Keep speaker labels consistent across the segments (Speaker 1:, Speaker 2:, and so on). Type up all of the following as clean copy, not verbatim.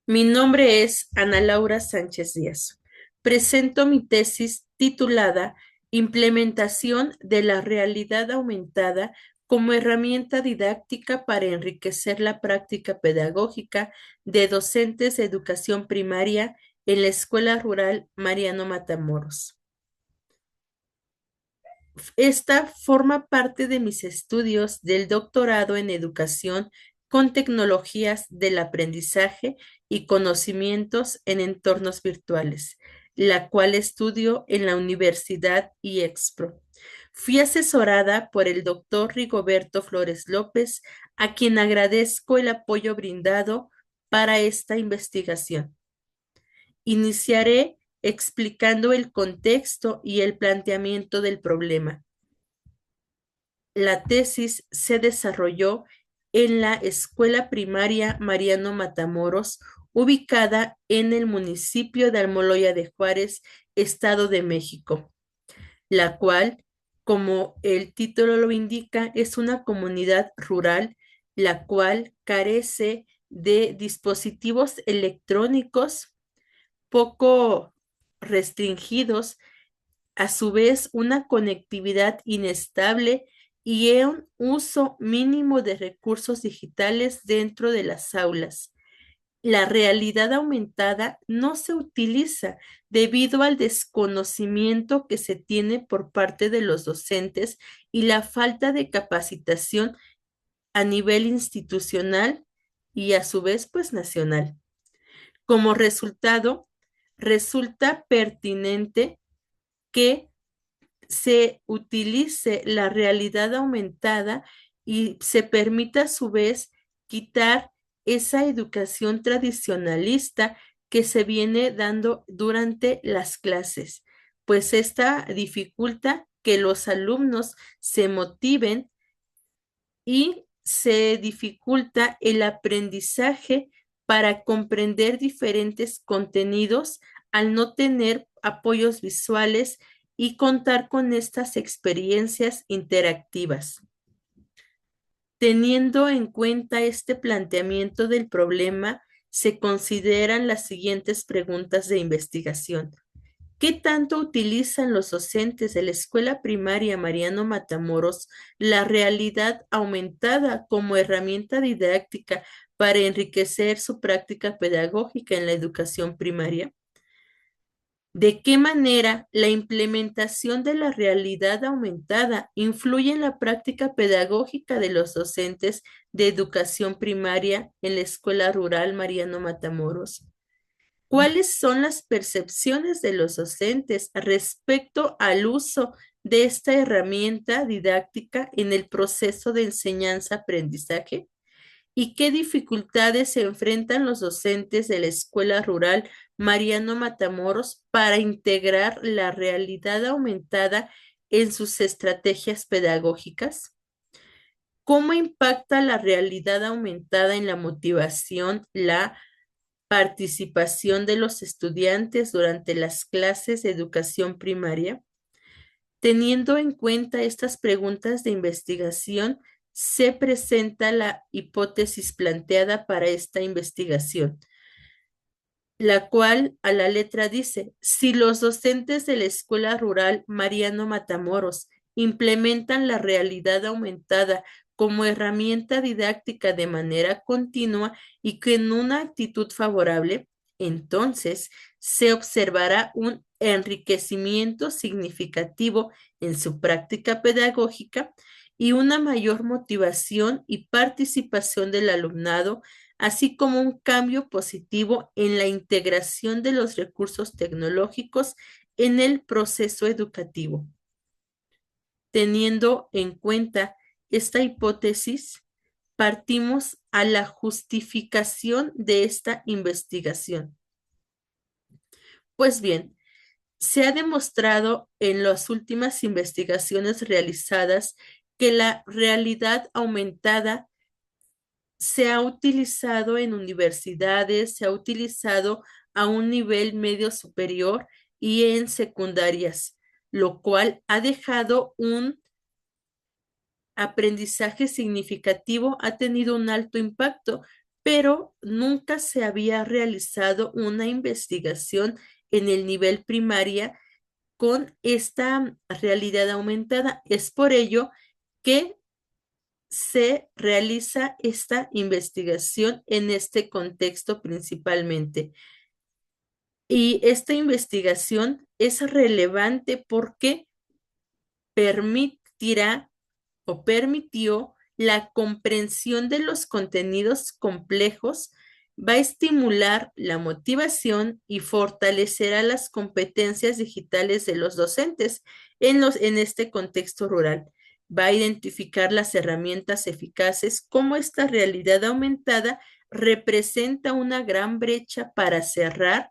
Speaker 1: Mi nombre es Ana Laura Sánchez Díaz. Presento mi tesis titulada Implementación de la realidad aumentada como herramienta didáctica para enriquecer la práctica pedagógica de docentes de educación primaria en la Escuela Rural Mariano Matamoros. Esta forma parte de mis estudios del doctorado en educación con tecnologías del aprendizaje y conocimientos en entornos virtuales, la cual estudio en la Universidad IEXPRO. Fui asesorada por el doctor Rigoberto Flores López, a quien agradezco el apoyo brindado para esta investigación. Iniciaré explicando el contexto y el planteamiento del problema. La tesis se desarrolló en la Escuela Primaria Mariano Matamoros, ubicada en el municipio de Almoloya de Juárez, Estado de México, la cual, como el título lo indica, es una comunidad rural, la cual carece de dispositivos electrónicos poco restringidos, a su vez una conectividad inestable y un uso mínimo de recursos digitales dentro de las aulas. La realidad aumentada no se utiliza debido al desconocimiento que se tiene por parte de los docentes y la falta de capacitación a nivel institucional y a su vez pues nacional. Como resultado, resulta pertinente que se utilice la realidad aumentada y se permita a su vez quitar esa educación tradicionalista que se viene dando durante las clases, pues esta dificulta que los alumnos se motiven y se dificulta el aprendizaje para comprender diferentes contenidos al no tener apoyos visuales y contar con estas experiencias interactivas. Teniendo en cuenta este planteamiento del problema, se consideran las siguientes preguntas de investigación. ¿Qué tanto utilizan los docentes de la escuela primaria Mariano Matamoros la realidad aumentada como herramienta didáctica para enriquecer su práctica pedagógica en la educación primaria? ¿De qué manera la implementación de la realidad aumentada influye en la práctica pedagógica de los docentes de educación primaria en la escuela rural Mariano Matamoros? ¿Cuáles son las percepciones de los docentes respecto al uso de esta herramienta didáctica en el proceso de enseñanza-aprendizaje? ¿Y qué dificultades se enfrentan los docentes de la escuela rural Mariano Matamoros para integrar la realidad aumentada en sus estrategias pedagógicas? ¿Cómo impacta la realidad aumentada en la motivación, la participación de los estudiantes durante las clases de educación primaria? Teniendo en cuenta estas preguntas de investigación, se presenta la hipótesis planteada para esta investigación, la cual a la letra dice, si los docentes de la Escuela Rural Mariano Matamoros implementan la realidad aumentada como herramienta didáctica de manera continua y con una actitud favorable, entonces se observará un enriquecimiento significativo en su práctica pedagógica y una mayor motivación y participación del alumnado, así como un cambio positivo en la integración de los recursos tecnológicos en el proceso educativo. Teniendo en cuenta esta hipótesis, partimos a la justificación de esta investigación. Pues bien, se ha demostrado en las últimas investigaciones realizadas que la realidad aumentada se ha utilizado en universidades, se ha utilizado a un nivel medio superior y en secundarias, lo cual ha dejado un aprendizaje significativo, ha tenido un alto impacto, pero nunca se había realizado una investigación en el nivel primaria con esta realidad aumentada. Es por ello que se realiza esta investigación en este contexto principalmente. Y esta investigación es relevante porque permitirá o permitió la comprensión de los contenidos complejos, va a estimular la motivación y fortalecerá las competencias digitales de los docentes en este contexto rural. Va a identificar las herramientas eficaces, como esta realidad aumentada representa una gran brecha para cerrar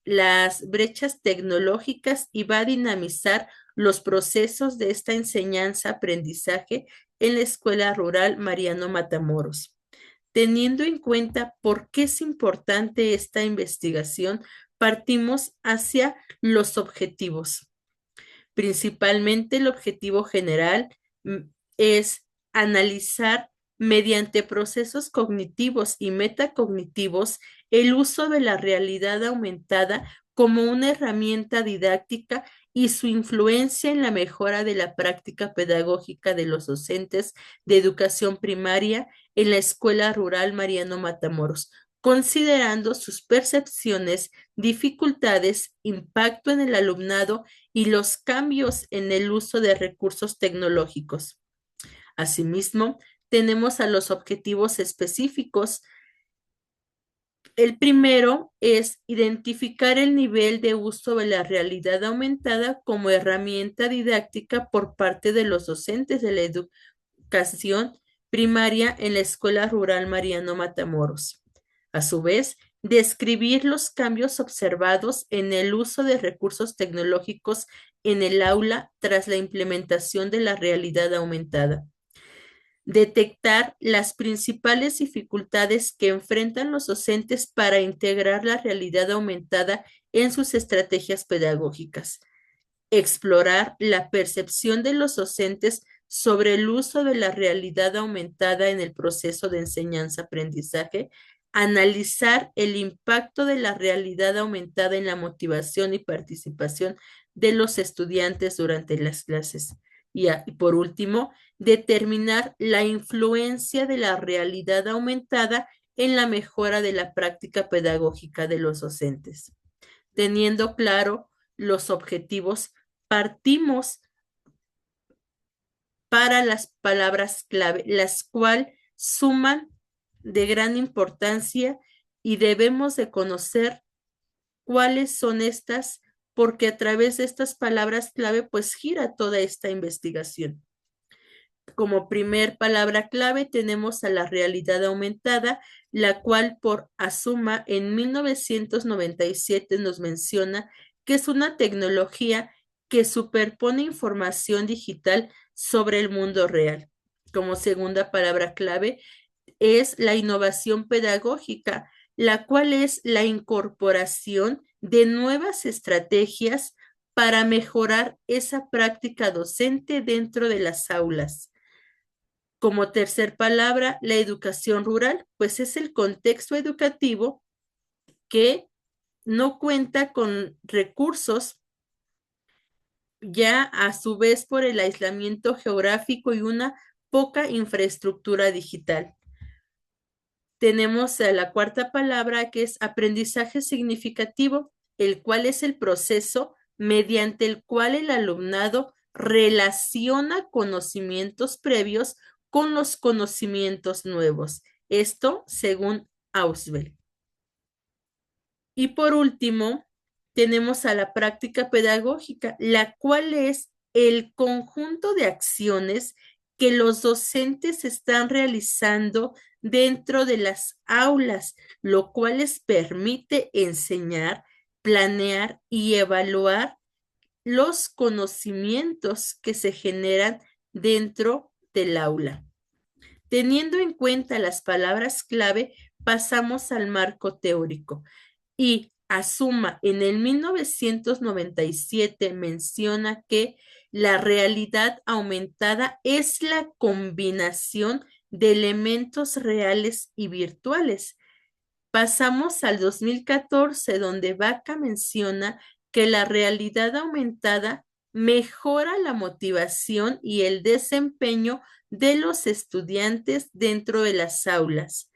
Speaker 1: las brechas tecnológicas y va a dinamizar los procesos de esta enseñanza-aprendizaje en la Escuela Rural Mariano Matamoros. Teniendo en cuenta por qué es importante esta investigación, partimos hacia los objetivos. Principalmente el objetivo general es analizar mediante procesos cognitivos y metacognitivos el uso de la realidad aumentada como una herramienta didáctica y su influencia en la mejora de la práctica pedagógica de los docentes de educación primaria en la Escuela Rural Mariano Matamoros, considerando sus percepciones, dificultades, impacto en el alumnado y los cambios en el uso de recursos tecnológicos. Asimismo, tenemos a los objetivos específicos. El primero es identificar el nivel de uso de la realidad aumentada como herramienta didáctica por parte de los docentes de la educación primaria en la Escuela Rural Mariano Matamoros. A su vez, describir los cambios observados en el uso de recursos tecnológicos en el aula tras la implementación de la realidad aumentada. Detectar las principales dificultades que enfrentan los docentes para integrar la realidad aumentada en sus estrategias pedagógicas. Explorar la percepción de los docentes sobre el uso de la realidad aumentada en el proceso de enseñanza-aprendizaje, analizar el impacto de la realidad aumentada en la motivación y participación de los estudiantes durante las clases. Y por último, determinar la influencia de la realidad aumentada en la mejora de la práctica pedagógica de los docentes. Teniendo claro los objetivos, partimos para las palabras clave, las cuales suman de gran importancia y debemos de conocer cuáles son estas, porque a través de estas palabras clave pues gira toda esta investigación. Como primer palabra clave tenemos a la realidad aumentada, la cual por Azuma en 1997 nos menciona que es una tecnología que superpone información digital sobre el mundo real. Como segunda palabra clave es la innovación pedagógica, la cual es la incorporación de nuevas estrategias para mejorar esa práctica docente dentro de las aulas. Como tercer palabra, la educación rural, pues es el contexto educativo que no cuenta con recursos, ya a su vez por el aislamiento geográfico y una poca infraestructura digital. Tenemos a la cuarta palabra que es aprendizaje significativo, el cual es el proceso mediante el cual el alumnado relaciona conocimientos previos con los conocimientos nuevos. Esto según Ausubel. Y por último, tenemos a la práctica pedagógica, la cual es el conjunto de acciones que los docentes están realizando dentro de las aulas, lo cual les permite enseñar, planear y evaluar los conocimientos que se generan dentro del aula. Teniendo en cuenta las palabras clave, pasamos al marco teórico. Y Azuma en el 1997 menciona que la realidad aumentada es la combinación de elementos reales y virtuales. Pasamos al 2014, donde Vaca menciona que la realidad aumentada mejora la motivación y el desempeño de los estudiantes dentro de las aulas.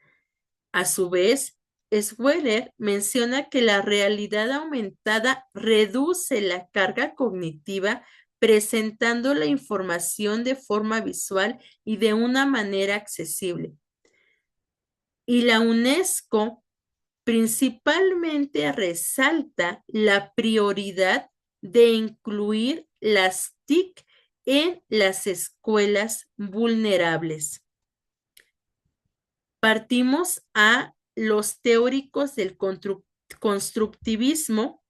Speaker 1: A su vez, Sweller menciona que la realidad aumentada reduce la carga cognitiva presentando la información de forma visual y de una manera accesible. Y la UNESCO principalmente resalta la prioridad de incluir las TIC en las escuelas vulnerables. Partimos a los teóricos del constructivismo.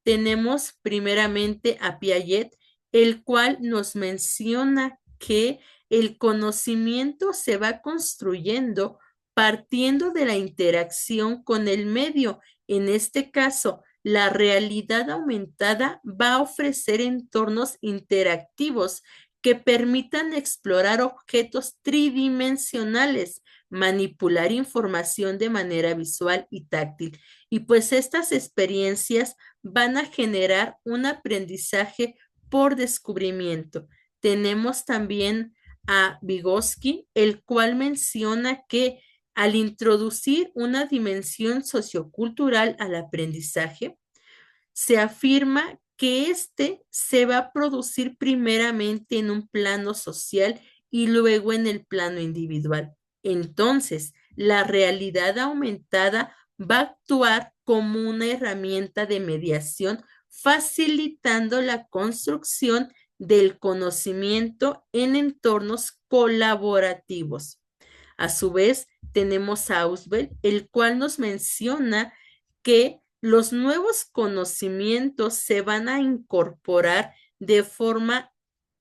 Speaker 1: Tenemos primeramente a Piaget, el cual nos menciona que el conocimiento se va construyendo partiendo de la interacción con el medio. En este caso, la realidad aumentada va a ofrecer entornos interactivos que permitan explorar objetos tridimensionales, manipular información de manera visual y táctil. Y pues estas experiencias van a generar un aprendizaje por descubrimiento. Tenemos también a Vygotsky, el cual menciona que al introducir una dimensión sociocultural al aprendizaje, se afirma que éste se va a producir primeramente en un plano social y luego en el plano individual. Entonces, la realidad aumentada va a actuar como una herramienta de mediación, facilitando la construcción del conocimiento en entornos colaborativos. A su vez, tenemos a Ausubel, el cual nos menciona que los nuevos conocimientos se van a incorporar de forma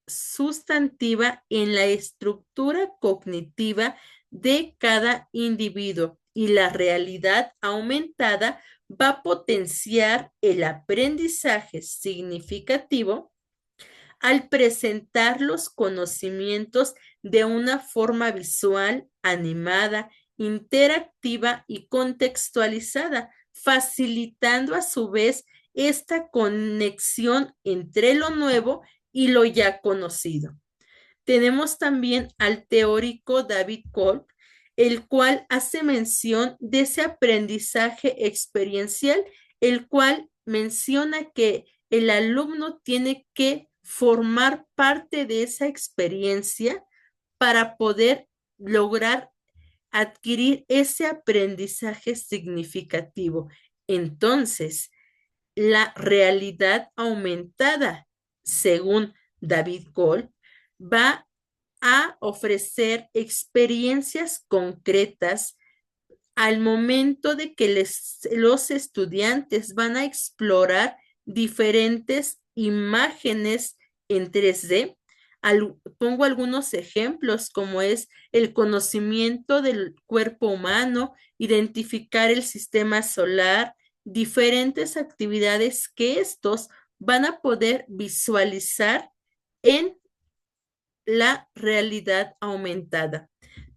Speaker 1: sustantiva en la estructura cognitiva de cada individuo y la realidad aumentada va a potenciar el aprendizaje significativo al presentar los conocimientos de una forma visual, animada, interactiva y contextualizada, facilitando a su vez esta conexión entre lo nuevo y lo ya conocido. Tenemos también al teórico David Kolb, el cual hace mención de ese aprendizaje experiencial, el cual menciona que el alumno tiene que formar parte de esa experiencia para poder lograr adquirir ese aprendizaje significativo. Entonces, la realidad aumentada, según David Cole, va a ofrecer experiencias concretas al momento de que los estudiantes van a explorar diferentes imágenes en 3D. Pongo algunos ejemplos como es el conocimiento del cuerpo humano, identificar el sistema solar, diferentes actividades que estos van a poder visualizar en la realidad aumentada.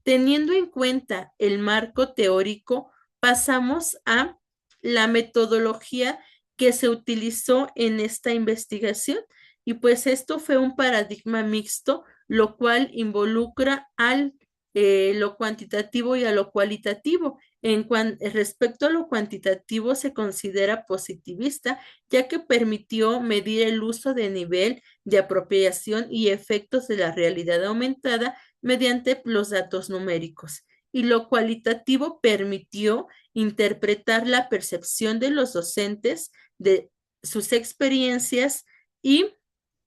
Speaker 1: Teniendo en cuenta el marco teórico, pasamos a la metodología que se utilizó en esta investigación y pues esto fue un paradigma mixto, lo cual involucra al lo cuantitativo y a lo cualitativo. Respecto a lo cuantitativo se considera positivista, ya que permitió medir el uso de nivel de apropiación y efectos de la realidad aumentada mediante los datos numéricos. Y lo cualitativo permitió interpretar la percepción de los docentes de sus experiencias y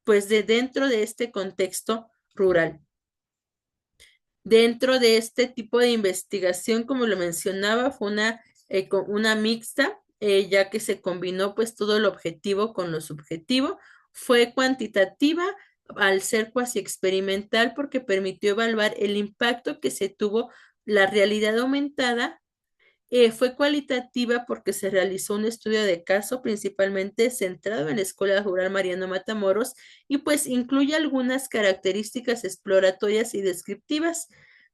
Speaker 1: pues de dentro de este contexto rural. Dentro de este tipo de investigación, como lo mencionaba, fue una mixta, ya que se combinó pues todo lo objetivo con lo subjetivo. Fue cuantitativa al ser cuasi experimental porque permitió evaluar el impacto que se tuvo la realidad aumentada. Fue cualitativa porque se realizó un estudio de caso principalmente centrado en la Escuela Rural Mariano Matamoros y pues incluye algunas características exploratorias y descriptivas.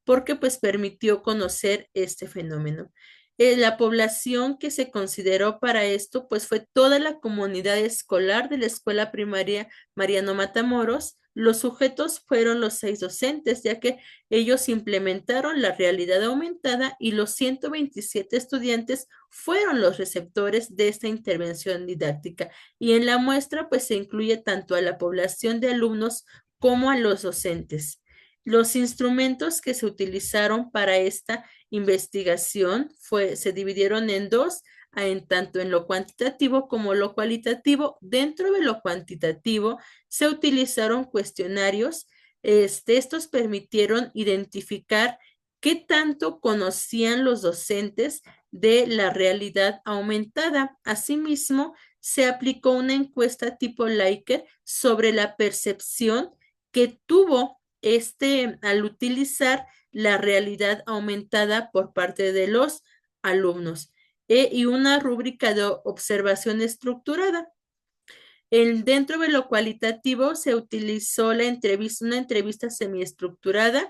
Speaker 1: porque pues permitió conocer este fenómeno. La población que se consideró para esto, pues fue toda la comunidad escolar de la escuela primaria Mariano Matamoros. Los sujetos fueron los 6 docentes, ya que ellos implementaron la realidad aumentada y los 127 estudiantes fueron los receptores de esta intervención didáctica. Y en la muestra, pues se incluye tanto a la población de alumnos como a los docentes. Los instrumentos que se utilizaron para esta investigación se dividieron en dos, tanto en lo cuantitativo como lo cualitativo. Dentro de lo cuantitativo se utilizaron cuestionarios. Estos permitieron identificar qué tanto conocían los docentes de la realidad aumentada. Asimismo, se aplicó una encuesta tipo Likert sobre la percepción que tuvo al utilizar la realidad aumentada por parte de los alumnos y una rúbrica de observación estructurada. Dentro de lo cualitativo se utilizó una entrevista semiestructurada,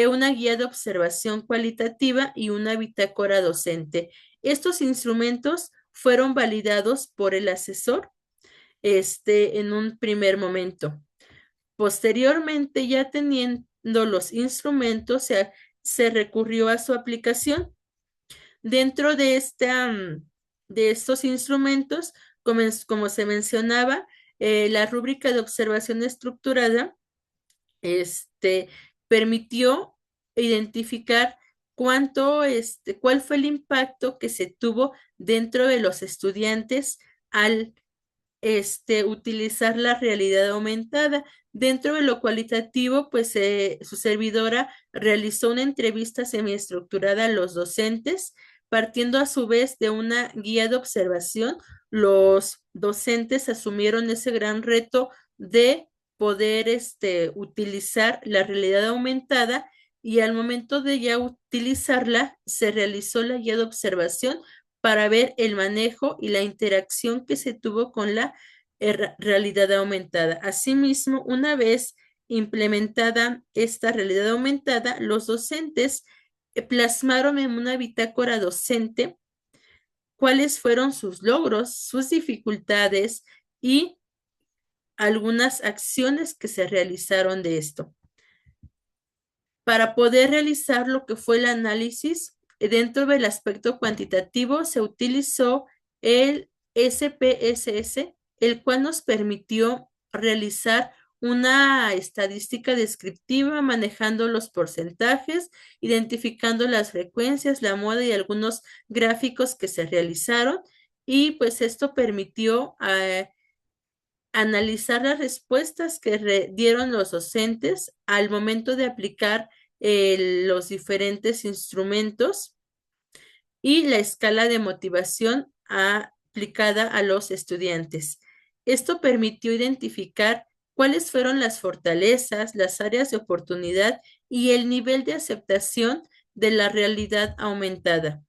Speaker 1: una guía de observación cualitativa y una bitácora docente. Estos instrumentos fueron validados por el asesor, en un primer momento. Posteriormente, ya teniendo los instrumentos, se recurrió a su aplicación. Dentro de estos instrumentos, como se mencionaba, la rúbrica de observación estructurada permitió identificar cuál fue el impacto que se tuvo dentro de los estudiantes al utilizar la realidad aumentada. Dentro de lo cualitativo, pues su servidora realizó una entrevista semiestructurada a los docentes, partiendo a su vez de una guía de observación. Los docentes asumieron ese gran reto de poder utilizar la realidad aumentada y al momento de ya utilizarla, se realizó la guía de observación para ver el manejo y la interacción que se tuvo con la realidad aumentada. Asimismo, una vez implementada esta realidad aumentada, los docentes plasmaron en una bitácora docente cuáles fueron sus logros, sus dificultades y algunas acciones que se realizaron de esto. Para poder realizar lo que fue el análisis, dentro del aspecto cuantitativo se utilizó el SPSS, el cual nos permitió realizar una estadística descriptiva manejando los porcentajes, identificando las frecuencias, la moda y algunos gráficos que se realizaron. Y pues esto permitió analizar las respuestas que dieron los docentes al momento de aplicar los diferentes instrumentos y la escala de motivación aplicada a los estudiantes. Esto permitió identificar cuáles fueron las fortalezas, las áreas de oportunidad y el nivel de aceptación de la realidad aumentada.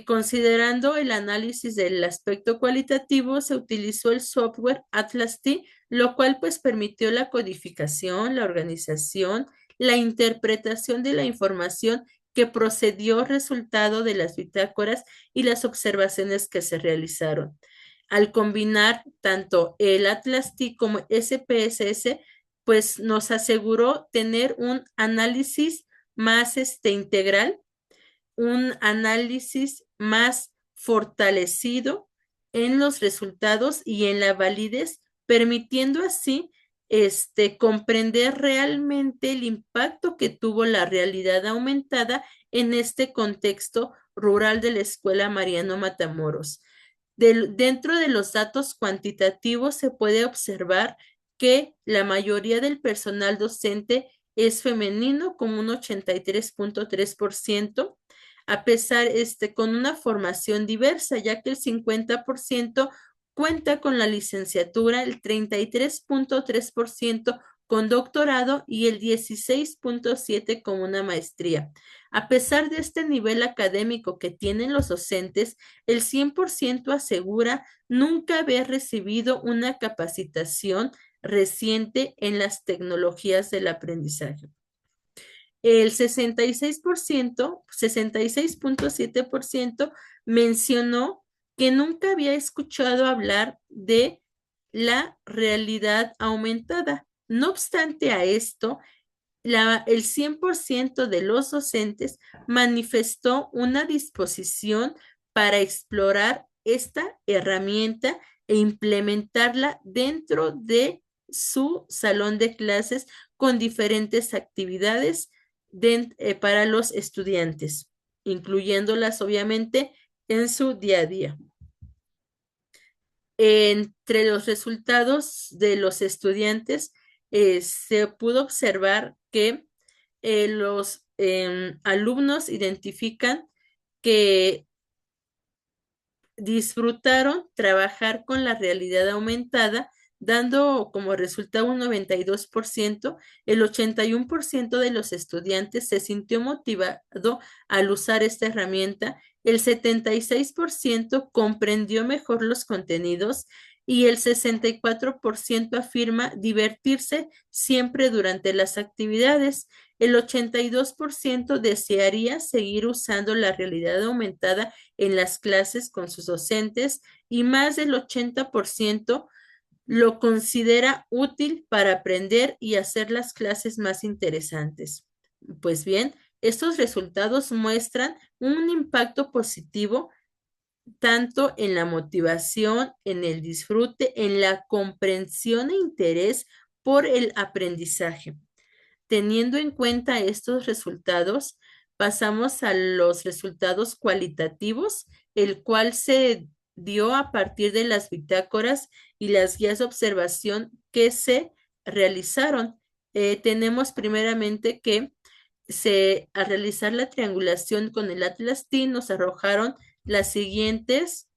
Speaker 1: Considerando el análisis del aspecto cualitativo, se utilizó el software Atlas T, lo cual pues permitió la codificación, la organización, la interpretación de la información que procedió resultado de las bitácoras y las observaciones que se realizaron. Al combinar tanto el Atlas T como SPSS, pues nos aseguró tener un análisis más integral, un análisis más fortalecido en los resultados y en la validez, permitiendo así comprender realmente el impacto que tuvo la realidad aumentada en este contexto rural de la Escuela Mariano Matamoros. Dentro de los datos cuantitativos se puede observar que la mayoría del personal docente es femenino, como un 83.3%, a pesar con una formación diversa, ya que el 50% cuenta con la licenciatura, el 33.3% con doctorado y el 16.7% con una maestría. A pesar de este nivel académico que tienen los docentes, el 100% asegura nunca haber recibido una capacitación reciente en las tecnologías del aprendizaje. El 66.7% mencionó que nunca había escuchado hablar de la realidad aumentada. No obstante a esto, el 100% de los docentes manifestó una disposición para explorar esta herramienta e implementarla dentro de su salón de clases con diferentes actividades para los estudiantes, incluyéndolas obviamente en su día a día. Entre los resultados de los estudiantes, se pudo observar que los alumnos identifican que disfrutaron trabajar con la realidad aumentada, dando como resultado un 92%. El 81% de los estudiantes se sintió motivado al usar esta herramienta, el 76% comprendió mejor los contenidos y el 64% afirma divertirse siempre durante las actividades. El 82% desearía seguir usando la realidad aumentada en las clases con sus docentes y más del 80% lo considera útil para aprender y hacer las clases más interesantes. Pues bien, estos resultados muestran un impacto positivo tanto en la motivación, en el disfrute, en la comprensión e interés por el aprendizaje. Teniendo en cuenta estos resultados, pasamos a los resultados cualitativos, el cual se dio a partir de las bitácoras y las guías de observación que se realizaron. Tenemos primeramente que al realizar la triangulación con el Atlas TI nos arrojaron las siguientes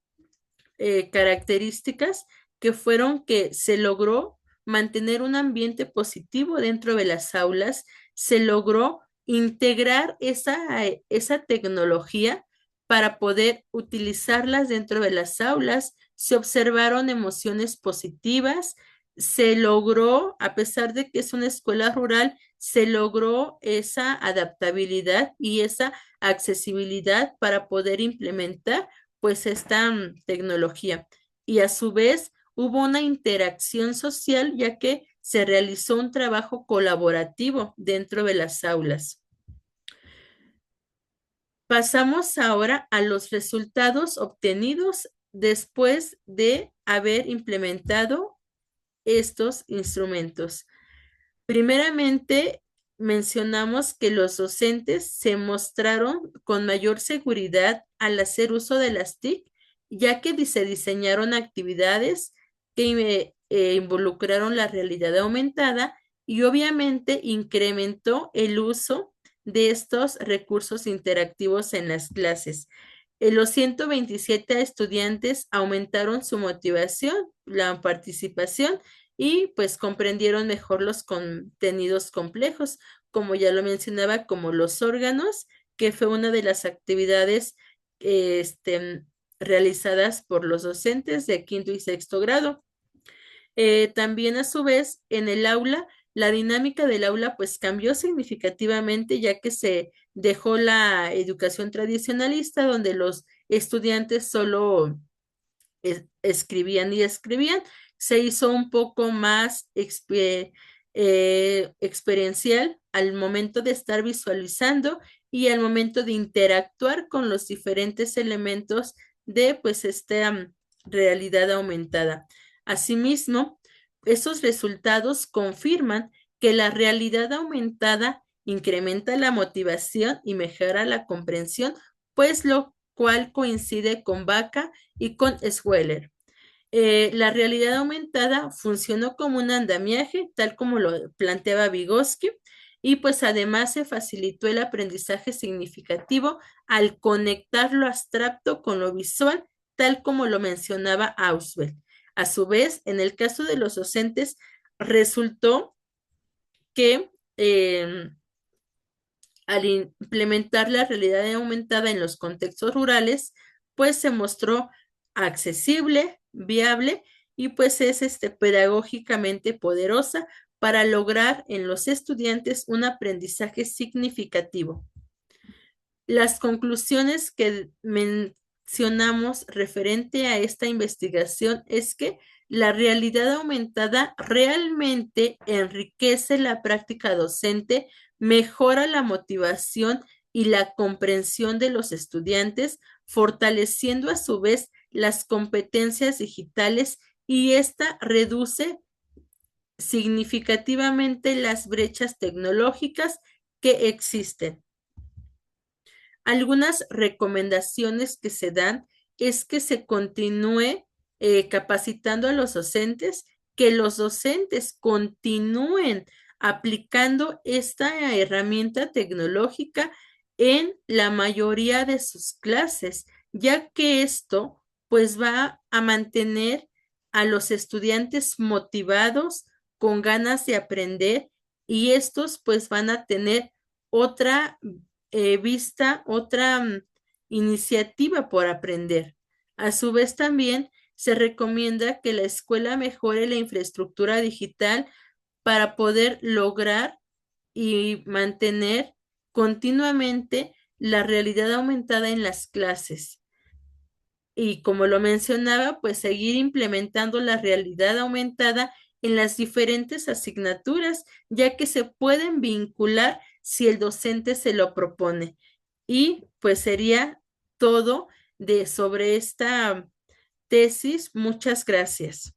Speaker 1: características, que fueron que se logró mantener un ambiente positivo dentro de las aulas, se logró integrar esa tecnología para poder utilizarlas dentro de las aulas, se observaron emociones positivas, se logró, a pesar de que es una escuela rural, se logró esa adaptabilidad y esa accesibilidad para poder implementar pues esta tecnología. Y a su vez hubo una interacción social ya que se realizó un trabajo colaborativo dentro de las aulas. Pasamos ahora a los resultados obtenidos después de haber implementado estos instrumentos. Primeramente, mencionamos que los docentes se mostraron con mayor seguridad al hacer uso de las TIC, ya que se diseñaron actividades que involucraron la realidad aumentada y obviamente incrementó el uso de estos recursos interactivos en las clases. Los 127 estudiantes aumentaron su motivación, la participación y pues comprendieron mejor los contenidos complejos, como ya lo mencionaba, como los órganos, que fue una de las actividades realizadas por los docentes de quinto y sexto grado. También a su vez en el aula, la dinámica del aula pues cambió significativamente ya que se dejó la educación tradicionalista donde los estudiantes solo escribían y escribían, se hizo un poco más experiencial al momento de estar visualizando y al momento de interactuar con los diferentes elementos de pues esta realidad aumentada. Asimismo, esos resultados confirman que la realidad aumentada incrementa la motivación y mejora la comprensión, pues lo cual coincide con Vaca y con Sweller. La realidad aumentada funcionó como un andamiaje, tal como lo planteaba Vygotsky, y pues además se facilitó el aprendizaje significativo al conectar lo abstracto con lo visual, tal como lo mencionaba Auswell. A su vez, en el caso de los docentes, resultó que al implementar la realidad aumentada en los contextos rurales, pues se mostró accesible, viable y pues es pedagógicamente poderosa para lograr en los estudiantes un aprendizaje significativo. Las conclusiones que mencionamos referente a esta investigación es que la realidad aumentada realmente enriquece la práctica docente, mejora la motivación y la comprensión de los estudiantes, fortaleciendo a su vez las competencias digitales, y esta reduce significativamente las brechas tecnológicas que existen. Algunas recomendaciones que se dan es que se continúe capacitando a los docentes, que los docentes continúen aplicando esta herramienta tecnológica en la mayoría de sus clases, ya que esto pues va a mantener a los estudiantes motivados, con ganas de aprender, y estos pues van a tener otra vista, otra iniciativa por aprender. A su vez, también se recomienda que la escuela mejore la infraestructura digital para poder lograr y mantener continuamente la realidad aumentada en las clases. Y como lo mencionaba, pues seguir implementando la realidad aumentada en las diferentes asignaturas, ya que se pueden vincular si el docente se lo propone. Y pues sería todo de sobre esta tesis. Muchas gracias.